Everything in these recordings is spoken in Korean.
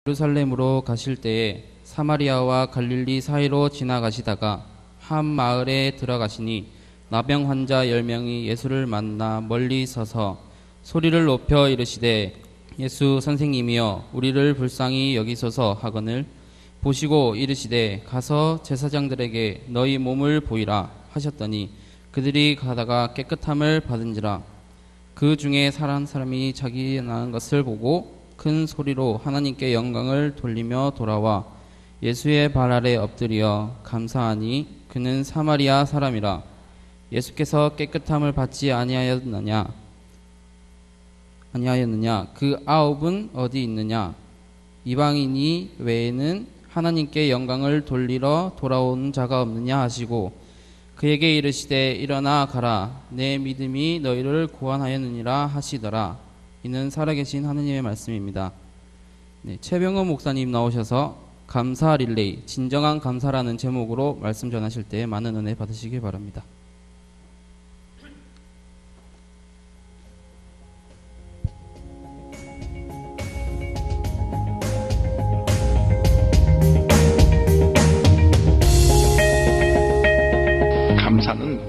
예루살렘으로 가실 때에 사마리아와 갈릴리 사이로 지나가시다가 한 마을에 들어가시니 나병 환자 10명이 예수를 만나 멀리 서서 소리를 높여 이르시되 예수 선생님이여 우리를 불쌍히 여기소서 하거늘 보시고 이르시되 가서 제사장들에게 너희 몸을 보이라 하셨더니 그들이 가다가 깨끗함을 받은지라. 그 중에 한 사람이 자기 나은 것을 보고 큰 소리로 하나님께 영광을 돌리며 돌아와 예수의 발 아래 엎드려 감사하니 그는 사마리아 사람이라. 예수께서 깨끗함을 받지 아니하였느냐? 그 아홉은 어디 있느냐? 이방인이 외에는 하나님께 영광을 돌리러 돌아온 자가 없느냐 하시고 그에게 이르시되 일어나 가라 내 믿음이 너희를 구원하였느니라 하시더라. 이는 살아계신 하느님의 말씀입니다. 네, 최병헌 목사님 나오셔서 감사 릴레이, 진정한 감사라는 제목으로 말씀 전하실 때 많은 은혜 받으시길 바랍니다. 감사는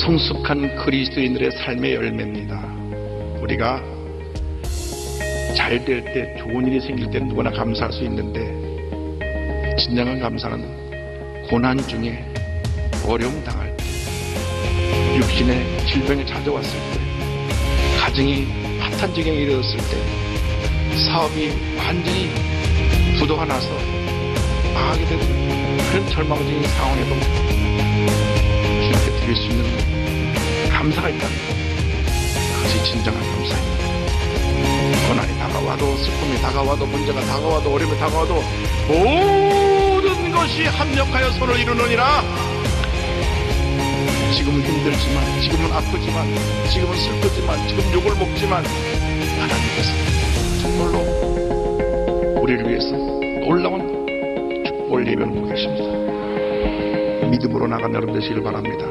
성숙한 그리스도인들의 삶의 열매입니다. 우리가 잘 될 때, 좋은 일이 생길 때 누구나 감사할 수 있는데 진정한 감사는 고난 중에 어려움 당할 때, 육신의 질병이 찾아왔을 때, 가정이 파탄지경에 이르렀을 때, 사업이 완전히 부도가 나서 망하게 되는 그런 절망적인 상황에도 주님께 드릴 수 있는 감사가 있다는 것, 그것이 진정한 감사입니다. 고난이 다가와도, 슬픔이 다가와도, 문제가 다가와도, 어려움이 다가와도 모든 것이 합력하여 손을 이루느니라. 지금은 힘들지만, 지금은 아프지만, 지금은 슬프지만, 지금 욕을 먹지만 하나님께서 정말로 우리를 위해서 놀라운 축복을 예비하고 계십니다. 믿음으로 나간 여러분 되시길 바랍니다.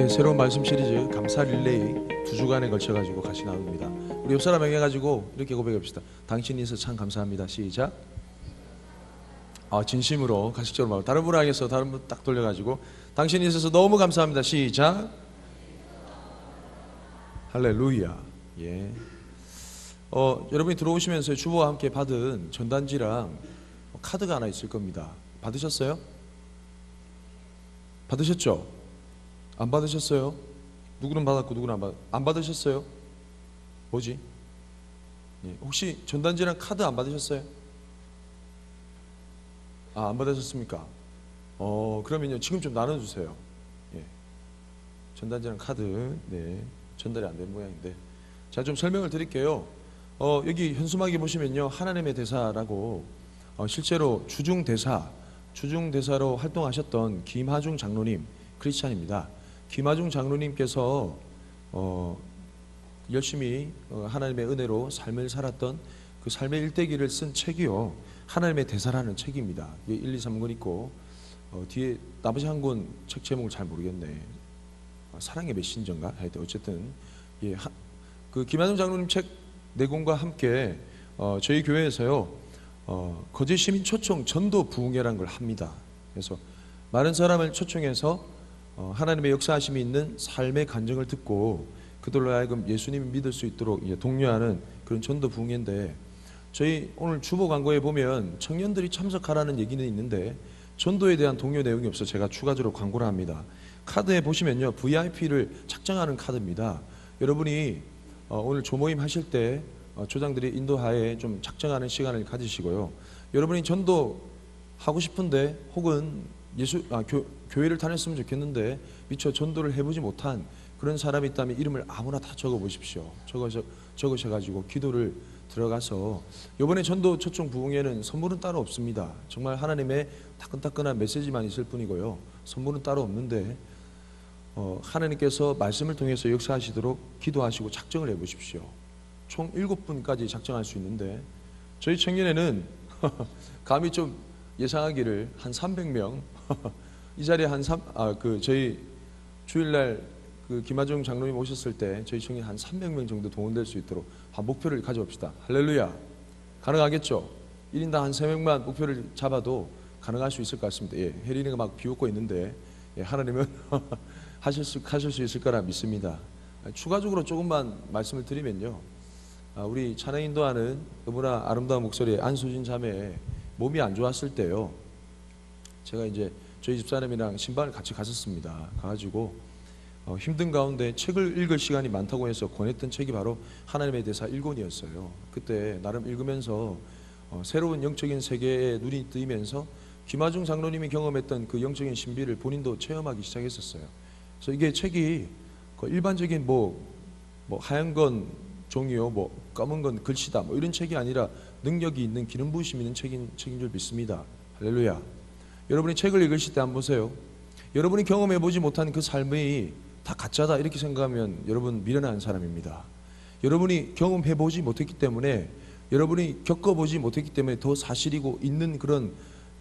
새로운 말씀 시리즈 감사 릴레이 2주간에 걸쳐가지고 같이 나눕니다. 우리 옆 사람 명해가지고 이렇게 고백합시다. 당신이 있어서 참 감사합니다. 시작. 진심으로 가식적으로 말하고 다른 분을 향해서 다른 분 딱 돌려가지고 당신이 있어서 너무 감사합니다. 시작. 할렐루야. 예. 여러분이 들어오시면서 주보와 함께 받은 전단지랑 카드가 하나 있을 겁니다. 받으셨어요? 받으셨죠? 안 받으셨어요? 누구는 받았고 누구는 안 받으셨어요? 뭐지? 예, 혹시 전단지랑 카드 안 받으셨어요? 안 받으셨습니까? 그러면요 지금 좀 나눠주세요. 예. 전단지랑 카드 전달이 안 된 모양인데 자, 좀 설명을 드릴게요. 여기 현수막에 보시면요 하나님의 대사라고 실제로 주중대사로 활동하셨던 김하중 장로님 크리스찬입니다. 김하중 장로님께서 열심히 하나님의 은혜로 삶을 살았던 그 삶의 일대기를 쓴 책이요 하나님의 대사라는 책입니다. 1, 2, 3권 있고 뒤에 나머지 한 권 책 제목을 잘 모르겠네. 사랑의 메신저인가? 하여튼 어쨌든 그 김하중 장로님 책 4권과 함께 저희 교회에서요 거제 시민 초청 전도 부흥회라는 걸 합니다. 그래서 많은 사람을 초청해서 하나님의 역사하심이 있는 삶의 간증을 듣고 그들로 하여금 예수님을 믿을 수 있도록 독려하는 그런 전도 부흥회인데 저희 오늘 주보 광고에 보면 청년들이 참석하라는 얘기는 있는데 전도에 대한 독려 내용이 없어 제가 추가적으로 광고를 합니다. 카드에 보시면요 VIP를 작정하는 카드입니다. 여러분이 오늘 조모임 하실 때 조장들이 인도하에 좀 작정하는 시간을 가지시고요. 여러분이 전도 하고 싶은데 혹은 교회를 다녔으면 좋겠는데 미처 전도를 해보지 못한 그런 사람이 있다면 이름을 아무나 다 적어보십시오. 적으셔가지고 기도를 들어가서 이번에 전도 초청 부흥회는 선물은 따로 없습니다. 정말 하나님의 따끈따끈한 메시지만 있을 뿐이고요. 선물은 따로 없는데 하나님께서 말씀을 통해서 역사하시도록 기도하시고 작정을 해보십시오. 총 7분까지 작정할 수 있는데 저희 청년회는 감히 좀 예상하기를 한 300명 이 자리에 저희 주일날 그 김하중 장로님 오셨을 때 저희 청년 한 300명 정도 동원될 수 있도록 한 목표를 가져봅시다. 할렐루야. 가능하겠죠? 1인당 한 3명만 목표를 잡아도 가능할 수 있을 것 같습니다. 예, 혜린이가 막 비웃고 있는데 예, 하나님은 하실 수 있을 거라 믿습니다. 추가적으로 조금만 말씀을 드리면요. 우리 찬양 인도하는 너무나 아름다운 목소리의 안수진 자매 몸이 안 좋았을 때요. 제가 이제 저희 집사람이랑 신방을 같이 갔었습니다. 가가지고 힘든 가운데 책을 읽을 시간이 많다고 해서 권했던 책이 바로 하나님의 대사 1권이었어요. 그때 나름 읽으면서 새로운 영적인 세계에 눈이 뜨이면서 김하중 장로님이 경험했던 그 영적인 신비를 본인도 체험하기 시작했었어요. 그래서 이게 책이 일반적인 뭐 하얀 건 종이요, 뭐 검은 건 글씨다, 뭐 이런 책이 아니라 능력이 있는 기름 부으심 있는 책인 줄 믿습니다. 할렐루야. 여러분이 책을 읽으실 때 한번 보세요. 여러분이 경험해보지 못한 그 삶이 다 가짜다 이렇게 생각하면 여러분 미련한 사람입니다. 여러분이 경험해보지 못했기 때문에, 여러분이 겪어보지 못했기 때문에 더 사실이고 있는 그런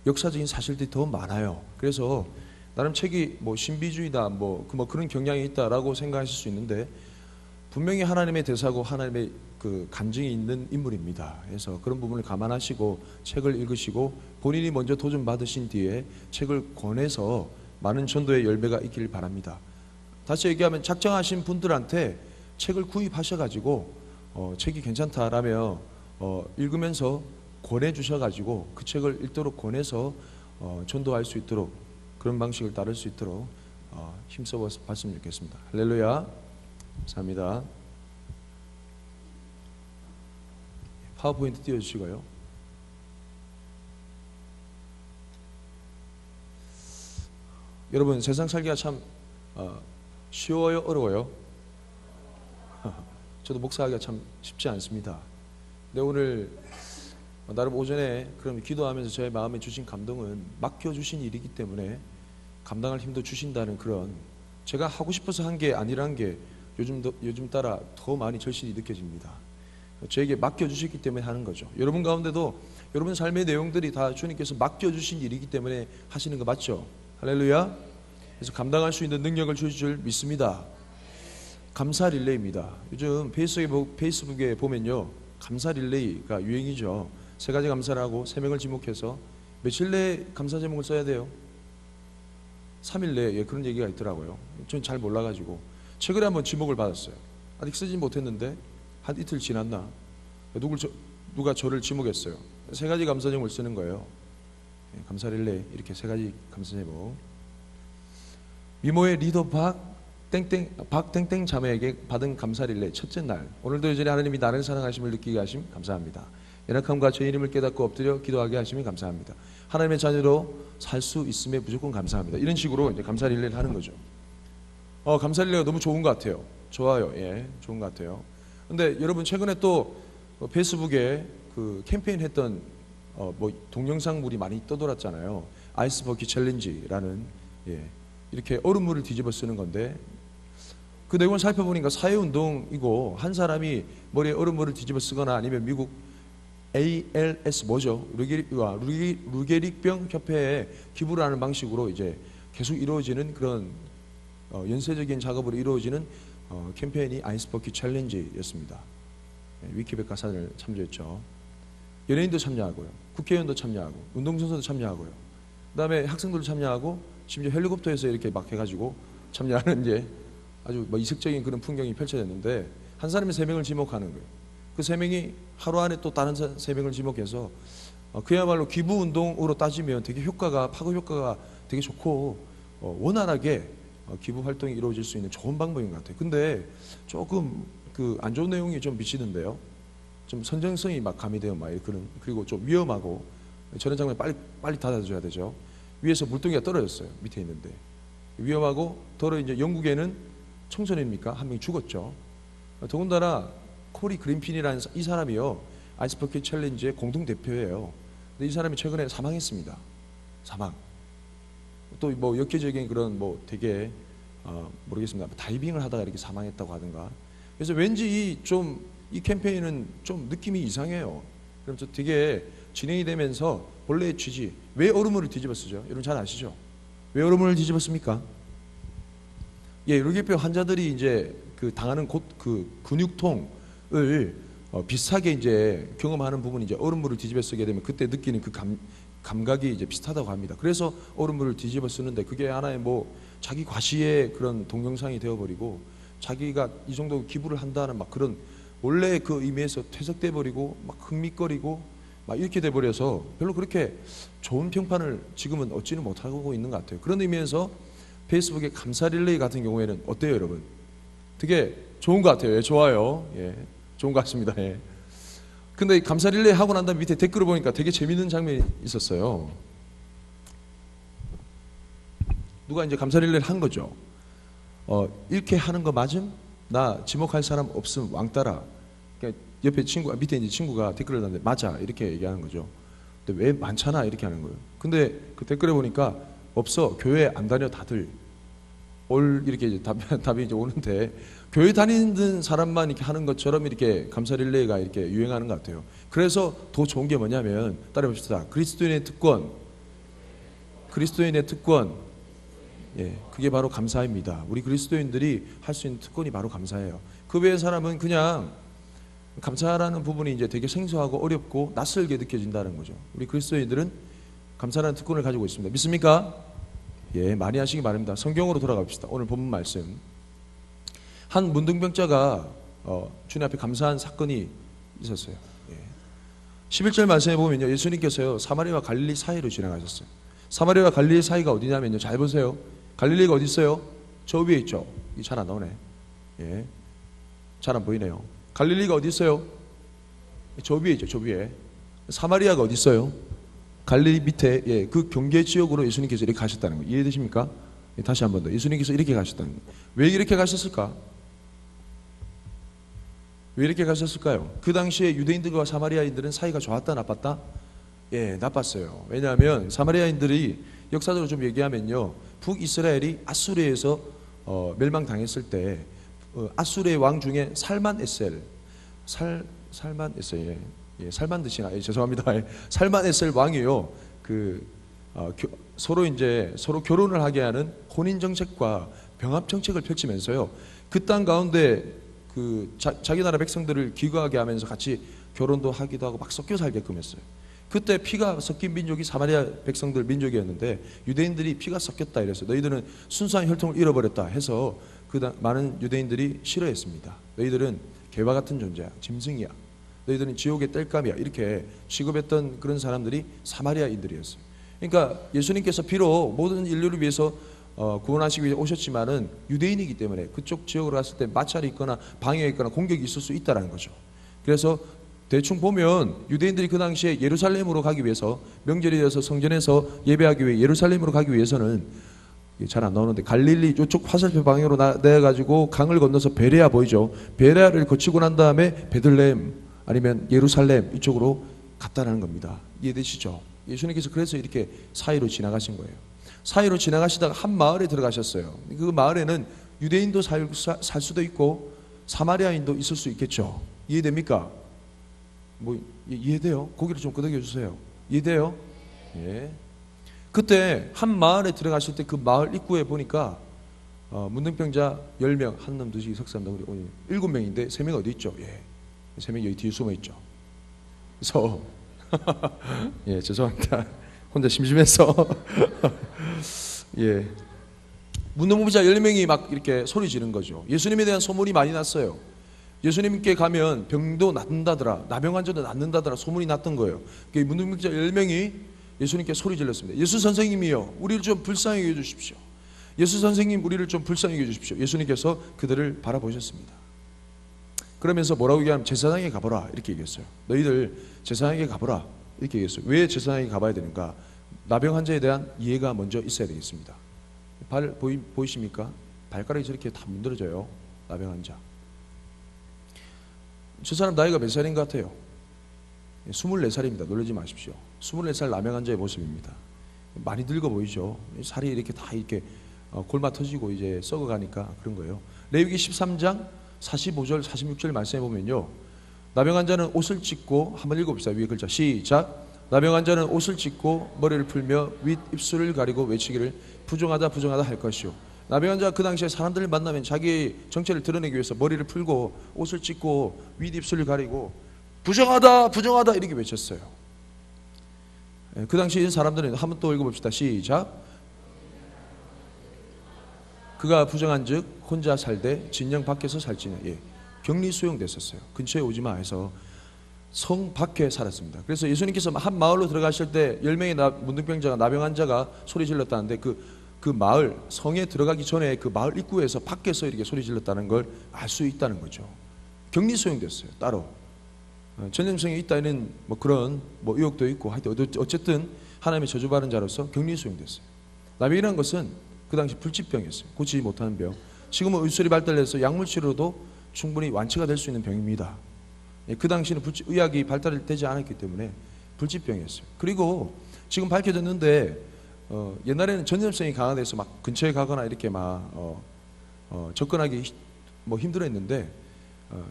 역사적인 사실들이 더 많아요. 그래서 나름 책이 뭐 신비주의다 뭐 그런 경향이 있다라고 생각하실 수 있는데, 분명히 하나님의 대사고 하나님의 그 간증이 있는 인물입니다. 그래서 그런 부분을 감안하시고 책을 읽으시고 본인이 먼저 도전 받으신 뒤에 책을 권해서 많은 전도의 열매가 있기를 바랍니다. 다시 얘기하면 작정하신 분들한테 책을 구입하셔가지고 책이 괜찮다라며 읽으면서 권해주셔가지고 그 책을 읽도록 권해서 전도할 수 있도록, 그런 방식을 따를 수 있도록 힘써 봤으면 좋겠습니다. 할렐루야. 감사합니다. 파워포인트 띄워주시고요. 여러분, 세상 살기가 참 쉬워요, 어려워요? 저도 목사하기가 참 쉽지 않습니다. 근데 오늘 나름 오전에 그럼 기도하면서 저의 마음에 주신 감동은 맡겨주신 일이기 때문에 감당할 힘도 주신다는, 그런, 제가 하고 싶어서 한 게 아니란 게 요즘 따라 더 많이 절실히 느껴집니다. 저에게 맡겨주셨기 때문에 하는 거죠. 여러분 가운데도 여러분 삶의 내용들이 다 주님께서 맡겨주신 일이기 때문에 하시는 거 맞죠? 할렐루야. 그래서 감당할 수 있는 능력을 주실 줄 믿습니다. 감사 릴레이입니다. 요즘 페이스북에 보면요, 감사 릴레이가 유행이죠. 3가지 감사를 하고 3명을 지목해서 며칠 내에 감사 제목을 써야 돼요? 3일 내에. 그런 얘기가 있더라고요. 전 잘 몰라가지고 최근에 한번 지목을 받았어요. 아직 쓰지 못했는데 한 이틀 지났나 누가 저를 지목했어요. 3가지 감사 제목을 쓰는 거예요. 감사 릴레이, 이렇게 3가지 감사 제목. 미모의 리더 박땡땡 자매에게 받은 감사 릴레이 첫째 날. 오늘도 여전히 하나님이 나를 사랑하심을 느끼게 하심 감사합니다. 연약함과 죄 이름을 깨닫고 엎드려 기도하게 하시면 감사합니다. 하나님의 자녀로 살 수 있음에 무조건 감사합니다. 이런 식으로 이제 감사 릴레이를 하는 거죠. 감사 릴레이가 너무 좋은 것 같아요. 좋아요. 예, 좋은 것 같아요. 근데 여러분, 최근에 또 페이스북에 그 캠페인 했던 뭐 동영상물이 많이 떠돌았잖아요. 아이스 버킷 챌린지라는, 이렇게 얼음물을 뒤집어 쓰는 건데, 그 내용을 살펴보니까 사회운동이고, 한 사람이 머리에 얼음물을 뒤집어 쓰거나 아니면 미국 ALS 뭐죠? 루게릭병 협회에 기부를 하는 방식으로 이제 계속 이루어지는 그런 연쇄적인 작업으로 이루어지는 캠페인이 아이스 버킷 챌린지였습니다. 위키백과사를 참조했죠. 연예인도 참여하고요, 국회의원도 참여하고, 운동선수도 참여하고요, 그 다음에 학생들도 참여하고, 심지어 헬리콥터에서 이렇게 막 해가지고 참여하는 이제 아주 이색적인 그런 풍경이 펼쳐졌는데, 한 사람이 3명을 지목하는 거예요. 그 3명이 하루 안에 또 다른 3명을 지목해서 그야말로 기부 운동으로 따지면 되게 파급 효과가 되게 좋고 원활하게 기부 활동이 이루어질 수 있는 좋은 방법인 것 같아요. 근데 조금 그 안 좋은 내용이 좀 미치던데요. 좀 선정성이 막 가미되어 막 그런, 그리고 좀 위험하고, 저런 장면 빨리 닫아줘야 되죠. 위에서 물동이가 떨어졌어요. 밑에 있는데 위험하고, 더러 이제 영국에는 청소년입니까? 한 명이 죽었죠. 더군다나 코리 그린핀이라는 이 사람이요, 아이스버킷 챌린지의 공동 대표예요. 근데 이 사람이 최근에 사망했습니다. 사망. 또 뭐 역기적인 그런 뭐 되게 모르겠습니다. 다이빙을 하다가 이렇게 사망했다고 하든가. 그래서 왠지 이 캠페인은 좀 느낌이 이상해요. 그럼 저 되게 진행이 되면서 본래의 취지, 왜 얼음물을 뒤집어 쓰죠? 여러분 잘 아시죠? 왜 얼음물을 뒤집어 씁니까? 예, 류계병 환자들이 이제 그 당하는 그 근육통을 비슷하게 이제 경험하는 부분이 이제 얼음물을 뒤집어 쓰게 되면 그때 느끼는 그 감각이 이제 비슷하다고 합니다. 그래서 얼음물을 뒤집어 쓰는데 그게 하나의 뭐 자기 과시의 그런 동영상이 되어버리고 자기가 이 정도 기부를 한다는 막 그런 원래 그 의미에서 퇴색돼 버리고 막 흥미거리고 막 이렇게 돼 버려서 별로 그렇게 좋은 평판을 지금은 얻지는 못하고 있는 것 같아요. 그런 의미에서 페이스북의 감사 릴레이 같은 경우에는 어때요, 여러분? 되게 좋은 것 같아요. 예, 좋아요. 예, 좋은 것 같습니다. 예. 근데 감사 릴레이 하고 난 다음에 밑에 댓글을 보니까 되게 재밌는 장면이 있었어요. 누가 이제 감사 릴레이를 한 거죠. 이렇게 하는 거 맞음? 나 지목할 사람 없음 왕따라. 그러니까 옆에 친구가 밑에 이제 친구가 댓글을 달는데 맞아 이렇게 얘기하는 거죠. 근데 왜 많잖아 이렇게 하는 거예요. 근데 그 댓글에 보니까 없어 교회 안 다녀 다들 이렇게 이제 답이 이제 오는데 교회 다니는 사람만 이렇게 하는 것처럼 이렇게 감사 릴레이가 이렇게 유행하는 것 같아요. 그래서 더 좋은 게 뭐냐면 따라해 봅시다. 그리스도인의 특권, 그리스도인의 특권. 예, 그게 바로 감사입니다. 우리 그리스도인들이 할 수 있는 특권이 바로 감사예요. 그 외의 사람은 그냥 감사라는 부분이 이제 되게 생소하고 어렵고 낯설게 느껴진다는 거죠. 우리 그리스도인들은 감사라는 특권을 가지고 있습니다. 믿습니까? 예, 많이 하시기 바랍니다. 성경으로 돌아갑시다. 오늘 본문 말씀. 한 문둥병자가 주님 앞에 감사한 사건이 있었어요. 예. 11절 말씀에 보면요, 예수님께서요 사마리아와 갈릴리 사이로 지나가셨어요. 사마리아와 갈릴리 사이가 어디냐면요, 잘 보세요. 갈릴리가 어디 있어요? 저 위에 있죠. 이 잘 안 나오네. 예, 잘 안 보이네요. 갈릴리가 어디 있어요? 저 위에 있죠. 저 위에. 사마리아가 어디 있어요? 갈릴리 밑에. 예, 그 경계 지역으로 예수님께서 이렇게 가셨다는 거예요. 이해되십니까? 예, 다시 한 번 더. 예수님께서 이렇게 가셨다는 거예요. 왜 이렇게 가셨을까? 왜 이렇게 가셨을까요? 그 당시에 유대인들과 사마리아인들은 사이가 좋았다 나빴다? 예, 나빴어요. 왜냐하면 사마리아인들이 역사적으로 좀 얘기하면요, 북이스라엘이 아수르에서 멸망당했을 때 아수르의 왕 중에 살만 에셀, 살만 에셀, 예, 살만 드시나? 예, 죄송합니다. 예, 살만 에셀 왕이요, 서로 결혼을 하게 하는 혼인 정책과 병합 정책을 펼치면서요, 그 땅 가운데 자기 나라 백성들을 기거하게 하면서 같이 결혼도 하기도 하고 막 섞여 살게끔 했어요. 그때 피가 섞인 민족이 사마리아 백성들 민족이었는데 유대인들이 피가 섞였다 이랬어요. 너희들은 순수한 혈통을 잃어버렸다 해서 많은 유대인들이 싫어했습니다. 너희들은 개와 같은 존재야, 짐승이야, 너희들은 지옥의 땔감이야, 이렇게 취급했던 그런 사람들이 사마리아인들이었어요. 그러니까 예수님께서 비록 모든 인류를 위해서 구원하시기 위해 오셨지만은 유대인이기 때문에 그쪽 지역으로 갔을 때 마찰이 있거나 방해가 있거나 공격이 있을 수 있다는 거죠. 그래서 대충 보면 유대인들이 그 당시에 예루살렘으로 가기 위해서, 명절이 되어서 성전에서 예배하기 위해 예루살렘으로 가기 위해서는, 잘 안 나오는데 갈릴리 이쪽 화살표 방향으로 내가지고 강을 건너서 베레아 보이죠? 베레아를 거치고 난 다음에 베들레헴 아니면 예루살렘 이쪽으로 갔다는 겁니다. 이해되시죠? 예수님께서 그래서 이렇게 사이로 지나가신 거예요. 사이로 지나가시다가 한 마을에 들어가셨어요. 그 마을에는 유대인도 살 수도 있고 사마리아인도 있을 수 있겠죠. 이해됩니까? 뭐 이해돼요? 고개를 좀 끄덕여 주세요. 이해돼요? 예. 그때 한 마을에 들어가실 때 그 마을 입구에 보니까 문둥병자 10명, 한놈 두시 석삼놈 7명인데 3명 어디 있죠? 예. 3명 여기 뒤에 숨어 있죠. 그래서 예, 죄송합니다. 혼자 심심해서 예. 문둥병자 10명이 막 이렇게 소리 지른 거죠. 예수님에 대한 소문이 많이 났어요. 예수님께 가면 병도 낫는다더라, 나병 환자도 낫는다더라 소문이 났던 거예요. 문둥병자 10명이 예수님께 소리 질렀습니다. 예수 선생님이요, 우리를 좀 불쌍히 여겨주십시오. 예수 선생님, 우리를 좀 불쌍히 여겨주십시오. 예수님께서 그들을 바라보셨습니다. 그러면서 뭐라고 얘기하면 제사장에게 가보라 이렇게 얘기했어요. 너희들 제사장에게 가보라 이렇게 얘기했어요. 왜 제사장에게 가봐야 되는가? 나병 환자에 대한 이해가 먼저 있어야 되겠습니다. 발 보이십니까? 발가락이 저렇게 다 문드러져요. 나병 환자. 저 사람 나이가 몇 살인 것 같아요? 24살입니다. 놀라지 마십시오. 24살 나병 환자의 모습입니다. 많이 늙어 보이죠? 살이 이렇게 다 이렇게 골마 터지고 이제 썩어가니까 그런 거예요. 레위기 13장 45절 46절 말씀해 보면요, 나병 환자는 옷을 찢고, 한번 읽어봅시다. 위에 글자 시작. 나병 환자는 옷을 찢고 머리를 풀며 윗 입술을 가리고 외치기를 부정하다 부정하다 할 것이요. 나병 환자가 그 당시에 사람들을 만나면 자기 정체를 드러내기 위해서 머리를 풀고 옷을 찢고 윗 입술을 가리고 부정하다 부정하다 이렇게 외쳤어요. 그 당시 사람들은 한번 또 읽어봅시다. 시작. 그가 부정한즉 혼자 살되 진영 밖에서 살지냐. 예. 격리 수용됐었어요. 근처에 오지 마 해서 성 밖에 살았습니다. 그래서 예수님께서 한 마을로 들어가실 때 10명의 문둥병자가 나병 환자가 소리 질렀다는데 그 마을 성에 들어가기 전에 그 마을 입구에서 밖에서 이렇게 소리 질렀다는 걸 알 수 있다는 거죠. 격리 수용됐어요. 따로 전염성이 있다는 뭐 그런 뭐 의혹도 있고 하여튼 어쨌든 하나님의 저주받은 자로서 격리 수용됐어요. 나병이라는 것은 그 당시 불치병이었어요. 고치지 못하는 병. 지금은 의술이 발달해서 약물 치료도 충분히 완치가 될 수 있는 병입니다. 그 당시는 의학이 발달되지 않았기 때문에 불치병이었어요. 그리고 지금 밝혀졌는데 옛날에는 전염성이 강화돼서 막 근처에 가거나 이렇게 막 접근하기 뭐 힘들어했는데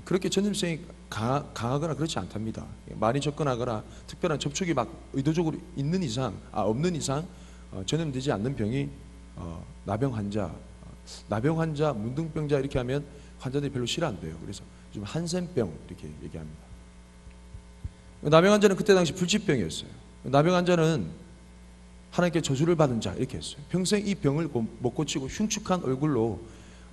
그렇게 전염성이 강하거나 그렇지 않답니다. 많이 접근하거나 특별한 접촉이 막 의도적으로 없는 이상 전염되지 않는 병이 나병 환자, 문둥병자 이렇게 하면 환자들이 별로 싫어한대요. 그래서 요즘 한센병 이렇게 얘기합니다. 나병 환자는 그때 당시 불치병이었어요. 나병 환자는 하나님께 저주를 받은 자 이렇게 했어요. 평생 이 병을 못 고치고 흉측한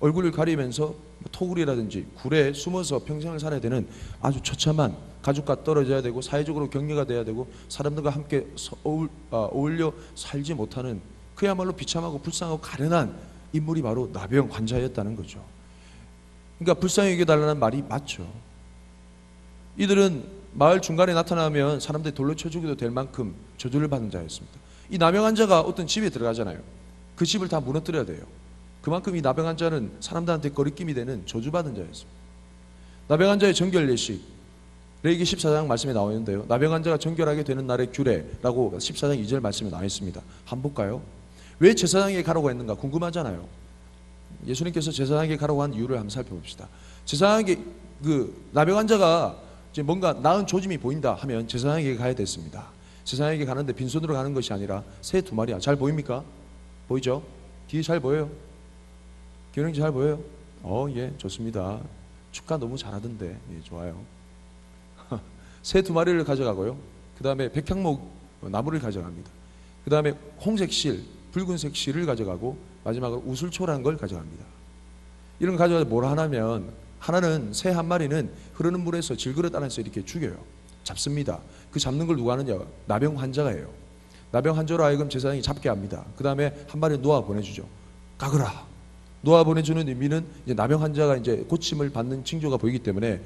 얼굴을 가리면서 토굴이라든지 굴에 숨어서 평생을 살아야 되는 아주 처참한, 가족과 떨어져야 되고 사회적으로 격리가 돼야 되고 사람들과 함께 어울려 살지 못하는 그야말로 비참하고 불쌍하고 가련한 인물이 바로 나병 환자였다는 거죠. 그러니까 불쌍히 여겨달라는 말이 맞죠. 이들은 마을 중간에 나타나면 사람들이 돌로 쳐 죽여도 될 만큼 저주를 받은 자였습니다. 이 나병 환자가 어떤 집에 들어가잖아요. 그 집을 다 무너뜨려야 돼요. 그만큼 이 나병 환자는 사람들한테 거리낌이 되는 저주받은 자였습니다. 나병 환자의 정결 예식, 레위기 14장 말씀에 나와 있는데요. 나병 환자가 정결하게 되는 날의 규례라고 14장 2절 말씀에 나와 있습니다. 한번 볼까요? 왜 제사장에게 가라고 했는가 궁금하잖아요. 예수님께서 제사장에게 가라고 한 이유를 한번 살펴봅시다. 제사장에게 나병 환자가 이제 뭔가 나은 조짐이 보인다 하면 제사장에게 가야 됐습니다. 제사장에게 가는데 빈손으로 가는 것이 아니라 새 2마리야. 잘 보입니까? 보이죠? 뒤에 잘 보여요? 기령지 잘 보여요? 예, 좋습니다. 축가 너무 잘하던데. 예, 좋아요. 새 2마리를 가져가고요. 그 다음에 백향목 나무를 가져갑니다. 그 다음에 홍색 실, 붉은색 실을 가져가고 마지막으로 우슬초라는 걸 가져갑니다. 이런 거 가져가서 뭘 하냐면 하나는 새 1마리는 흐르는 물에서 질그릇 안에서 이렇게 죽여요. 잡습니다. 그 잡는 걸 누가 하느냐? 나병 환자가 해요. 나병 환자로 하여금 제사장이 잡게 합니다. 그 다음에 1마리 놓아 보내주죠. 가거라. 놓아 보내주는 의미는 이제 나병 환자가 이제 고침을 받는 징조가 보이기 때문에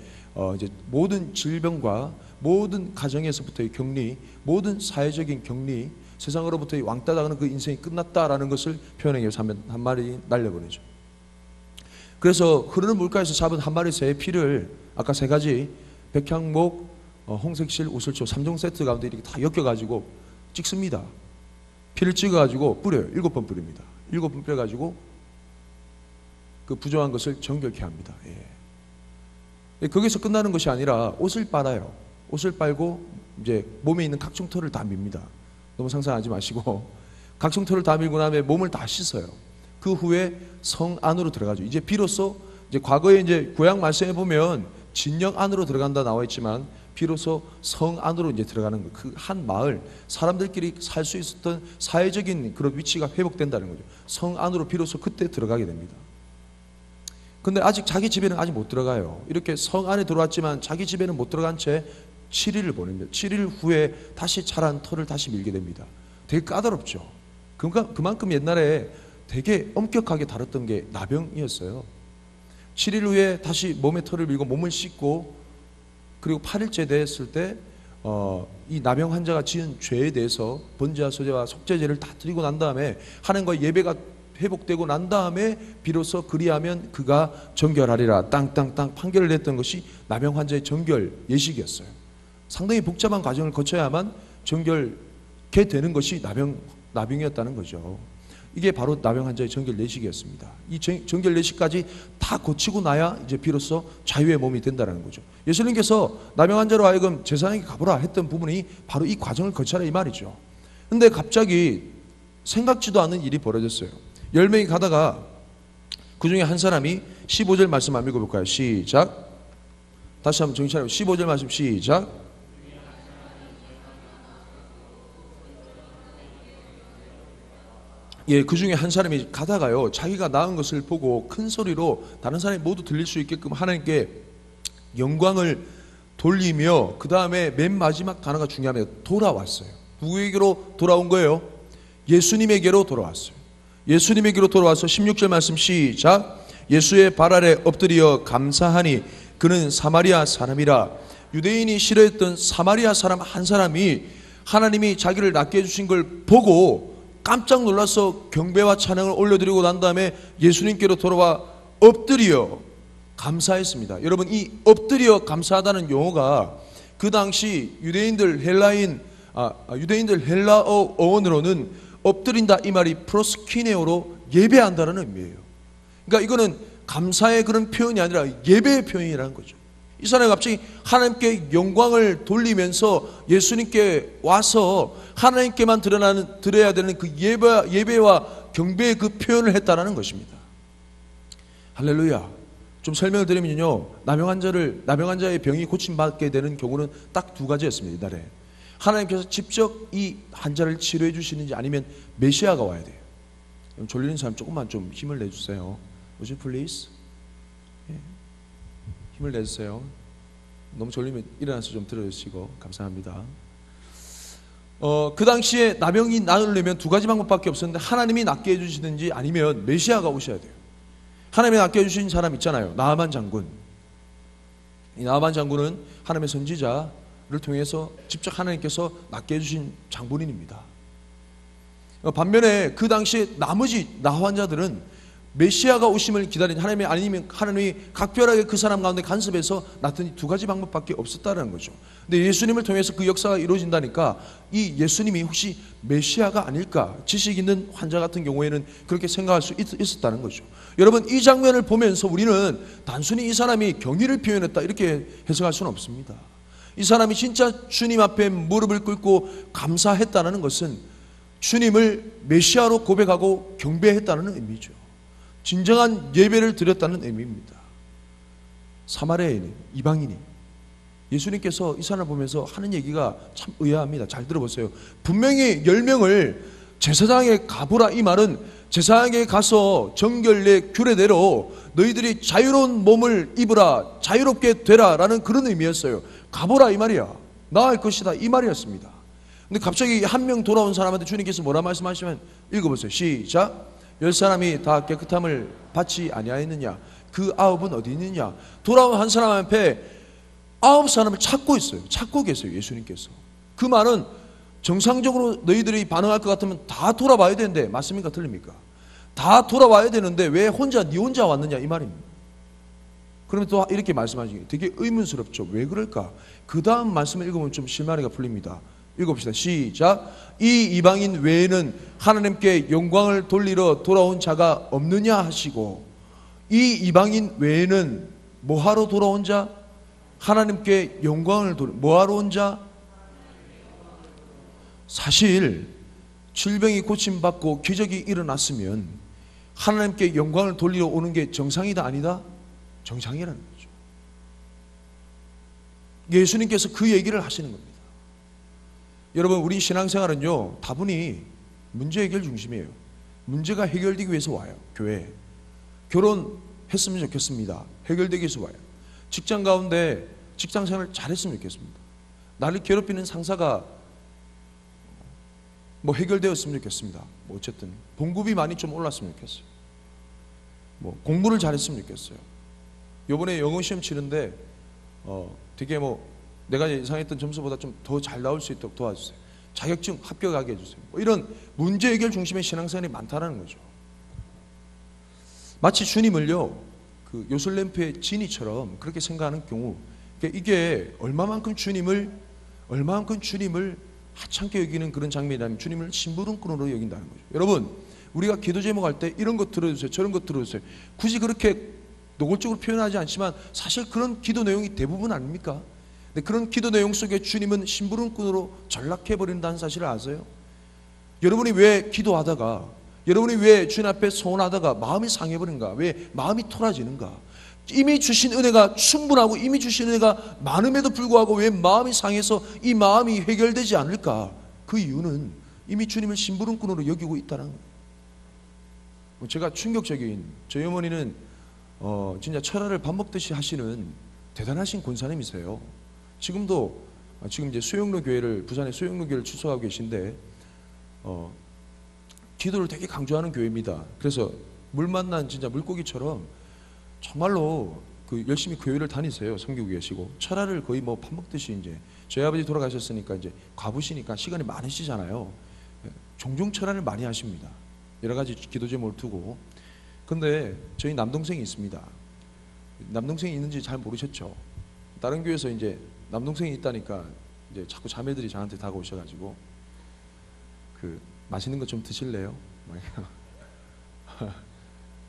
이제 모든 질병과 모든 가정에서부터의 격리, 모든 사회적인 격리, 세상으로부터의 왕따 당하는 그 인생이 끝났다라는 것을 표현하기 위해서 한 마리 날려보내죠. 그래서 흐르는 물가에서 잡은 1마리 새의 피를 아까 3가지 백향목, 홍색실, 우슬초 3종 세트 가운데 이렇게 다 엮여가지고 찍습니다. 피를 찍어가지고 뿌려요. 7번 뿌립니다. 7번 뿌려가지고 그 부정한 것을 정결케 합니다. 예. 거기서 끝나는 것이 아니라 옷을 빨아요. 옷을 빨고 이제 몸에 있는 각종 털을 다 밉니다. 너무 상상하지 마시고 각종 털을 다 밀고 나면 몸을 다 씻어요. 그 후에 성 안으로 들어가죠. 이제 비로소 이제 과거에 이제 구약 말씀에 보면 진영 안으로 들어간다 나와 있지만 비로소 성 안으로 이제 들어가는 거. 그 한 마을 사람들끼리 살 수 있었던 사회적인 그런 위치가 회복된다는 거죠. 성 안으로 비로소 그때 들어가게 됩니다. 근데 아직 자기 집에는 아직 못 들어가요. 이렇게 성 안에 들어왔지만 자기 집에는 못 들어간 채 7일을 보냅니다. 7일 후에 다시 자란 털을 다시 밀게 됩니다. 되게 까다롭죠. 그만큼 옛날에 되게 엄격하게 다뤘던 게 나병이었어요. 7일 후에 다시 몸에 털을 밀고 몸을 씻고 그리고 8일째 됐을 때 이 나병 환자가 지은 죄에 대해서 번제와 소제와 속죄제를 다 드리고 난 다음에 하나님과의 예배가 회복되고 난 다음에 비로소 그리하면 그가 정결하리라 땅땅땅 판결을 냈던 것이 나병 환자의 정결 예식이었어요. 상당히 복잡한 과정을 거쳐야만 정결케 되는 것이 나병이었다는 거죠. 이게 바로 나병 환자의 정결 내식이었습니다. 이 정결 내식까지 다 고치고 나야 이제 비로소 자유의 몸이 된다는 거죠. 예수님께서 나병 환자로 하여금 제사장에게 가보라 했던 부분이 바로 이 과정을 거쳐라 이 말이죠. 근데 갑자기 생각지도 않은 일이 벌어졌어요. 10명이 가다가 그 중에 한 사람이 15절 말씀 한번 읽어볼까요? 시작. 다시 한번 정신 차리고 15절 말씀 시작. 예, 그 중에 한 사람이 가다가요, 자기가 낳은 것을 보고 큰 소리로 다른 사람이 모두 들릴 수 있게끔 하나님께 영광을 돌리며, 그 다음에 맨 마지막 단어가 중요합니다. 돌아왔어요. 누구에게로 돌아온 거예요? 예수님에게로 돌아왔어요. 예수님에게로 돌아와서 16절 말씀 시작. 예수의 발 아래 엎드려 감사하니 그는 사마리아 사람이라. 유대인이 싫어했던 사마리아 사람 한 사람이 하나님이 자기를 낫게 해주신 걸 보고 깜짝 놀라서 경배와 찬양을 올려드리고 난 다음에 예수님께로 돌아와 엎드려 감사했습니다. 여러분, 이 엎드려 감사하다는 용어가 그 당시 유대인들 헬라어 어원으로는 엎드린다 이 말이 프로스키네오로 예배한다는 의미예요. 그러니까 이거는 감사의 그런 표현이 아니라 예배의 표현이라는 거죠. 이 사람이 갑자기 하나님께 영광을 돌리면서 예수님께 와서 하나님께만 드려야 되는 그 예배와 경배의 그 표현을 했다는 것입니다. 할렐루야. 좀 설명을 드리면요, 나병 환자의 병이 고침받게 되는 경우는 딱 두 가지였습니다. 이날에 하나님께서 직접 이 환자를 치료해 주시는지 아니면 메시아가 와야 돼요. 졸리는 사람 조금만 좀 힘을 내주세요. Would you please? 힘을 내주세요. 너무 졸리면 일어나서 좀 들어주시고 감사합니다. 그 당시에 나병이 나으려면 두 가지 방법밖에 없었는데 하나님이 낫게 해주시든지 아니면 메시아가 오셔야 돼요. 하나님이 낫게 해주신 사람 있잖아요. 나아만 장군. 이 나아만 장군은 하나님의 선지자를 통해서 직접 하나님께서 낫게 해주신 장본인입니다. 반면에 그 당시에 나머지 나환자들은 메시아가 오심을 기다린 하나님이 각별하게 그 사람 가운데 간섭해서 낫더니 두 가지 방법밖에 없었다는 거죠. 근데 예수님을 통해서 그 역사가 이루어진다니까 이 예수님이 혹시 메시아가 아닐까? 지식 있는 환자 같은 경우에는 그렇게 생각할 수 있었다는 거죠. 여러분, 이 장면을 보면서 우리는 단순히 이 사람이 경의를 표현했다 이렇게 해석할 수는 없습니다. 이 사람이 진짜 주님 앞에 무릎을 꿇고 감사했다는 것은 주님을 메시아로 고백하고 경배했다는 의미죠. 진정한 예배를 드렸다는 의미입니다. 사마리아인, 이방인이 예수님께서 이 사람을 보면서 하는 얘기가 참 의아합니다. 잘 들어보세요. 분명히 10명을 제사장에게 가보라 이 말은 제사장에게 가서 정결례 규례대로 너희들이 자유로운 몸을 입으라, 자유롭게 되라 라는 그런 의미였어요. 가보라 이 말이야. 나을 것이다 이 말이었습니다. 근데 갑자기 한 명 돌아온 사람한테 주님께서 뭐라 말씀하시면 읽어보세요. 시작. 10사람이 다 깨끗함을 받지 아니하였느냐? 그 9은 어디 있느냐? 돌아온 한 사람 앞에 9사람을 찾고 있어요. 찾고 계세요. 예수님께서. 그 말은 정상적으로 너희들이 반응할 것 같으면 다 돌아와야 되는데 맞습니까? 틀립니까? 다 돌아와야 되는데 왜 네 혼자 왔느냐? 이 말입니다. 그러면 또 이렇게 말씀하시기 되게 의문스럽죠. 왜 그럴까? 그 다음 말씀을 읽으면 좀 실마리가 풀립니다. 읽어봅시다. 시작. 이 이방인 외에는 하나님께 영광을 돌리러 돌아온 자가 없느냐 하시고, 이 이방인 외에는 뭐하러 돌아온 자? 하나님께 영광을 뭐하러 온 자? 사실 질병이 고침받고 기적이 일어났으면 하나님께 영광을 돌리러 오는 게 정상이다 아니다? 정상이라는 거죠. 예수님께서 그 얘기를 하시는 겁니다. 여러분, 우리 신앙생활은요, 다분히 문제 해결 중심이에요. 문제가 해결되기 위해서 와요. 교회에. 결혼했으면 좋겠습니다. 해결되기 위해서 와요. 직장 가운데 직장생활 잘했으면 좋겠습니다. 나를 괴롭히는 상사가 뭐 해결되었으면 좋겠습니다. 뭐 어쨌든 봉급이 많이 좀 올랐으면 좋겠어요. 뭐 공부를 잘했으면 좋겠어요. 요번에 영어 시험 치는데 되게 뭐 내가 예상했던 점수보다 좀 더 잘 나올 수 있도록 도와주세요. 자격증 합격하게 해주세요. 뭐 이런 문제 해결 중심의 신앙생활이 많다는 거죠. 마치 주님을요, 그 요술램프의 지니처럼 그렇게 생각하는 경우, 이게 얼마만큼 주님을 하찮게 여기는 그런 장면이라면 주님을 심부름꾼으로 여긴다는 거죠. 여러분, 우리가 기도 제목할 때 이런 것 들어주세요, 저런 것 들어주세요. 굳이 그렇게 노골적으로 표현하지 않지만 사실 그런 기도 내용이 대부분 아닙니까? 근데 그런 기도 내용 속에 주님은 심부름꾼으로 전락해버린다는 사실을 아세요? 여러분이 왜 기도하다가, 여러분이 왜 주님 앞에 소원하다가 마음이 상해버린가? 왜 마음이 토라지는가? 이미 주신 은혜가 충분하고 이미 주신 은혜가 많음에도 불구하고 왜 마음이 상해서 이 마음이 해결되지 않을까? 그 이유는 이미 주님을 심부름꾼으로 여기고 있다는 거예요. 제가 충격적인, 저희 어머니는 진짜 철야를 밥 먹듯이 하시는 대단하신 권사님이세요. 지금도 지금 이제 수영로 교회를, 부산의 수영로 교회를 출석하고 계신데 기도를 되게 강조하는 교회입니다. 그래서 물 만난 진짜 물고기처럼 정말로 그 열심히 교회를 다니세요. 섬기고 계시고 철야를 거의 뭐 밥 먹듯이, 이제 저희 아버지 돌아가셨으니까 이제 과부시니까 시간이 많으시잖아요. 종종 철야를 많이 하십니다. 여러 가지 기도 제목을 두고. 근데 저희 남동생이 있습니다. 남동생이 있는지 잘 모르셨죠? 다른 교회에서 이제 남동생이 있다니까 이제 자꾸 자매들이 저한테 다가오셔가지고 그 맛있는 거 좀 드실래요?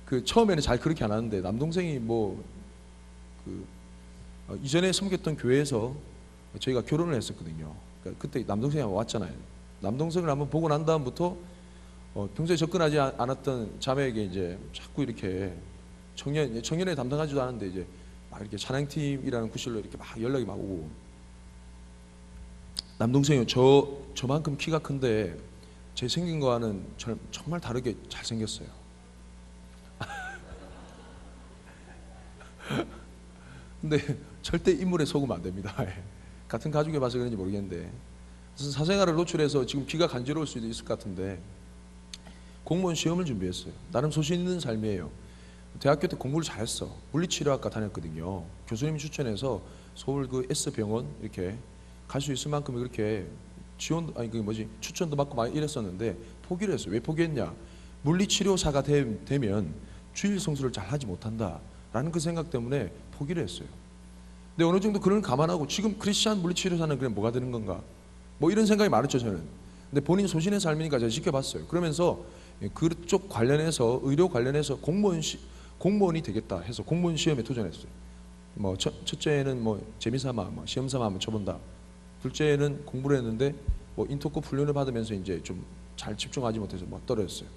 그 처음에는 잘 그렇게 안 하는데 남동생이 뭐 그 이전에 섬겼던 교회에서 저희가 결혼을 했었거든요. 그러니까 그때 남동생이 왔잖아요. 남동생을 한번 보고 난 다음부터 평소에 접근하지 않았던 자매에게 이제 자꾸 이렇게 청년에 담당하지도 않은데 이제 막 이렇게 찬양팀이라는 구실로 이렇게 막 연락이 막 오고, 남동생이 저만큼 키가 큰데 제 생긴 거와는 정말 다르게 잘생겼어요. 근데 절대 인물에 속으면 안 됩니다. 같은 가족에 봐서 그런지 모르겠는데 사생활을 노출해서 지금 귀가 간지러울 수도 있을 것 같은데 공무원 시험을 준비했어요. 나름 소신 있는 삶이에요. 대학교 때 공부를 잘했어. 물리치료학과 다녔거든요. 교수님이 추천해서 서울 그 S병원 이렇게 갈 수 있을 만큼 그렇게 추천도 받고 막 이랬었는데 포기를 했어요. 왜 포기했냐? 물리치료사가 되면 주일 성수를 잘 하지 못한다라는 그 생각 때문에 포기를 했어요. 근데 어느 정도 그런 걸 감안하고 지금 크리스찬 물리치료사는 그냥 뭐가 되는 건가? 뭐 이런 생각이 많았죠, 저는. 근데 본인 소신의 삶이니까 제가 지켜봤어요. 그러면서 그쪽 관련해서, 의료 관련해서 공무원이 되겠다 해서 공무원 시험에 도전했어요. 뭐 첫째는 뭐 재미삼아 뭐 시험삼아 한번 쳐본다. 둘째는 공부를 했는데 뭐 인터코 훈련을 받으면서 이제 좀 잘 집중하지 못해서 막 떨어졌어요.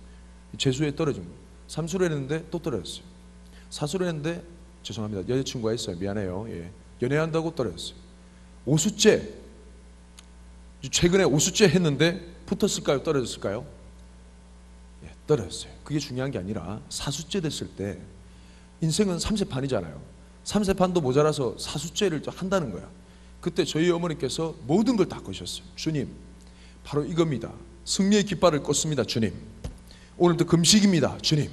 재수에 떨어진 거예요. 삼수를 했는데 또 떨어졌어요. 사수를 했는데 죄송합니다. 여자친구가 있어요. 미안해요. 예. 연애한다고 떨어졌어요. 오수째, 최근에 오수째 했는데 붙었을까요? 떨어졌을까요? 예, 떨어졌어요. 그게 중요한 게 아니라 사수째 됐을 때 인생은 3세판이잖아요. 3세판도 모자라서 사수째를 한다는 거야. 그때 저희 어머니께서 모든 걸 다 거셨어요. 주님, 바로 이겁니다. 승리의 깃발을 꽂습니다. 주님, 오늘도 금식입니다. 주님,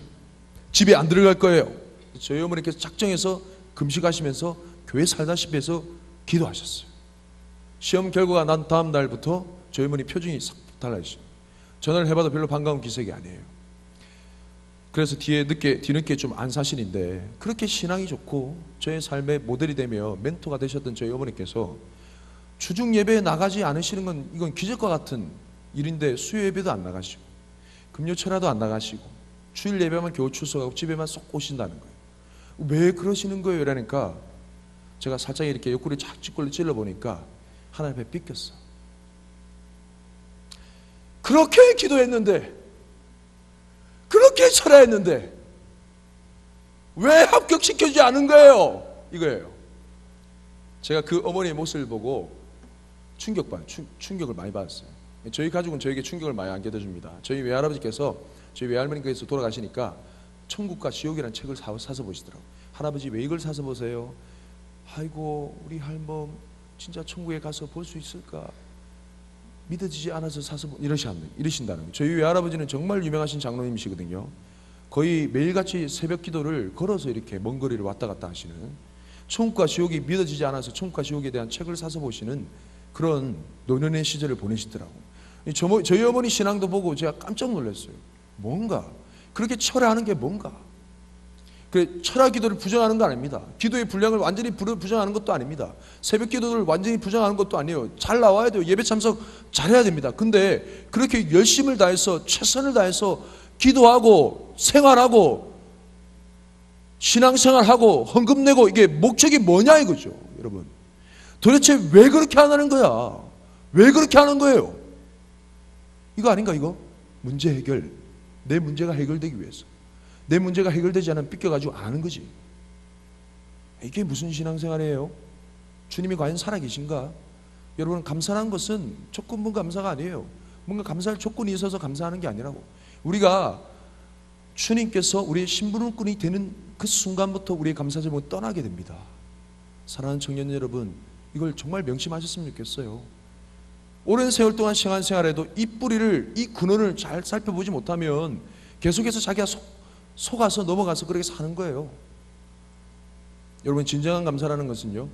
집에 안 들어갈 거예요. 저희 어머니께서 작정해서 금식하시면서 교회 살다시피 해서 기도하셨어요. 시험 결과가 난 다음 날부터 저희 어머니 표정이 싹 달라지죠. 전화를 해봐도 별로 반가운 기색이 아니에요. 그래서 뒤늦게 좀 안사신인데 그렇게 신앙이 좋고 저의 삶의 모델이 되며 멘토가 되셨던 저희 어머니께서 주중 예배에 나가지 않으시는 건 이건 기적과 같은 일인데 수요 예배도 안 나가시고 금요철야도 안 나가시고 주일 예배만 겨우 출석하고 집에만 쏙 오신다는 거예요. 왜 그러시는 거예요? 이러니까 제가 살짝 이렇게 옆구리 착 찔러 보니까 하나님 앞에 삐꼈어. 그렇게 기도했는데, 그렇게 철야했는데 왜 합격시켜주지 않은 거예요? 이거예요. 제가 그 어머니의 모습을 보고 충격을 많이 받았어요. 저희 가족은 저에게 충격을 많이 안겨줍니다. 저희 외할아버지께서 저희 외할머니께서 돌아가시니까 천국과 지옥이라는 책을 사서 보시더라고요. 할아버지 왜 이걸 사서 보세요? 아이고 우리 할멈 진짜 천국에 가서 볼 수 있을까? 믿어지지 않아서 사서 이러신다는 거예요. 저희 외할아버지는 정말 유명하신 장로님이시거든요. 거의 매일같이 새벽 기도를 걸어서 이렇게 먼 거리를 왔다 갔다 하시는, 천국과 지옥이 믿어지지 않아서 천국과 지옥에 대한 책을 사서 보시는 그런 노년의 시절을 보내시더라고요. 저희 어머니 신앙도 보고 제가 깜짝 놀랐어요. 뭔가 그렇게 철야하는 게 뭔가. 철야 기도를 부정하는 거 아닙니다. 기도의 분량을 완전히 부정하는 것도 아닙니다. 새벽 기도를 완전히 부정하는 것도 아니에요. 잘 나와야 돼요. 예배 참석 잘해야 됩니다. 근데 그렇게 열심을 다해서 최선을 다해서 기도하고 생활하고 신앙생활하고 헌금 내고 이게 목적이 뭐냐 이거죠. 여러분, 도대체 왜 그렇게 안 하는 거야? 왜 그렇게 하는 거예요? 이거 아닌가 이거? 문제 해결. 내 문제가 해결되기 위해서. 내 문제가 해결되지 않으면 삐껴가지고 아는 거지. 이게 무슨 신앙생활이에요? 주님이 과연 살아계신가? 여러분, 감사한 것은 조건부 감사가 아니에요. 뭔가 감사할 조건이 있어서 감사하는 게 아니라고. 우리가 주님께서 우리의 심부름꾼이 되는 그 순간부터 우리의 감사 제목은 떠나게 됩니다. 사랑하는 청년 여러분, 이걸 정말 명심하셨으면 좋겠어요. 오랜 세월 동안 신앙생활에도 이 뿌리를, 이 근원을 잘 살펴보지 못하면 계속해서 자기가 속아서 넘어가서 그렇게 사는 거예요. 여러분, 진정한 감사라는 것은요,